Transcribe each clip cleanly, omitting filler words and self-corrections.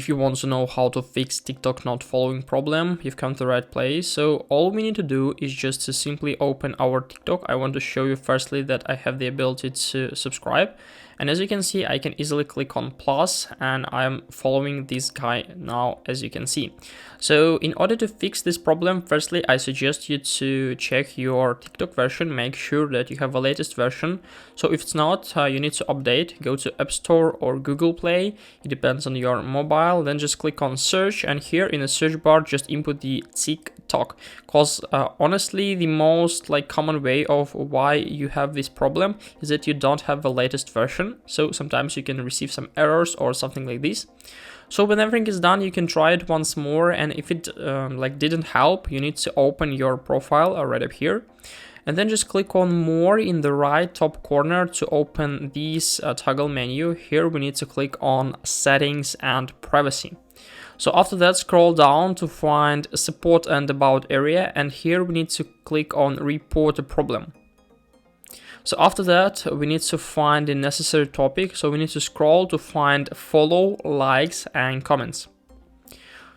if you want to know how to fix TikTok not following problem, you've come to the right place. So all we need to do is just to simply open our TikTok. I want to show you firstly that I have the ability to subscribe. And as you can see, I can easily click on plus and I'm following this guy now, as you can see. So in order to fix this problem, firstly, I suggest you to check your TikTok version, make sure that you have the latest version. So if it's not, you need to update, go to App Store or Google Play. It depends on your mobile. Then just click on search, and here in the search bar, just input the TikTok. Because honestly, the most common way of why you have this problem is that you don't have the latest version. So sometimes you can receive some errors or something like this. So when everything is done, you can try it once more, and if it didn't help, you need to open your profile right up here, and then just click on more in the right top corner to open this toggle menu. Here we need to click on settings and privacy. So after that, scroll down to find support and about area, and here we need to click on report a problem. So after that, we need to find the necessary topic. So we need to scroll to find follow, likes, and comments.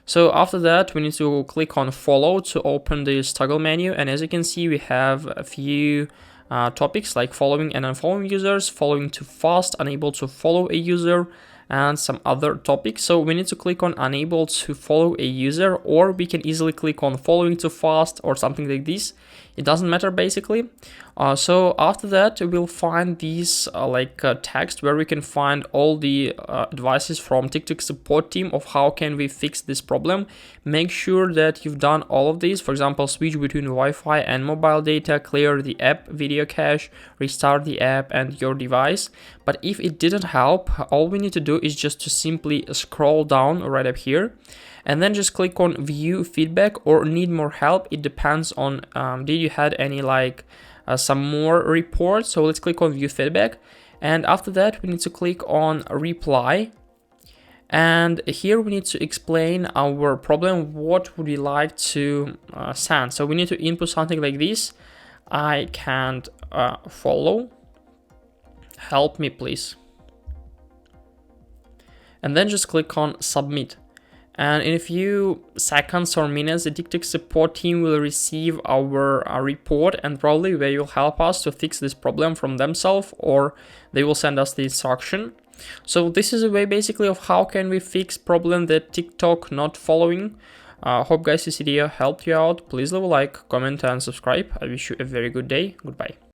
So after that, we need to click on follow to open this toggle menu. And as you can see, we have a few topics like following and unfollowing users, following too fast, unable to follow a user, and some other topics. So we need to click on unable to follow a user, or we can easily click on following too fast or something like this. It doesn't matter basically. So after that, we'll find these text where we can find all the advices from TikTok support team of how can we fix this problem. Make sure that you've done all of these. For example, switch between Wi-Fi and mobile data, clear the app video cache, restart the app and your device. But if it didn't help, all we need to do is just to simply scroll down right up here, and then just click on view feedback or need more help. It depends on did you had any some more reports. So let's click on view feedback, and after that we need to click on reply, and here we need to explain our problem. What would we like to send? So we need to input something like this: I can't follow, help me please, and then just click on submit. And in a few seconds or minutes, the TikTok support team will receive our report, and probably they will help us to fix this problem from themselves, or they will send us the instruction. So this is a way basically of how can we fix problem that TikTok not following. Hope guys this video helped you out. Please leave a like, comment and subscribe. I wish you a very good day. Goodbye.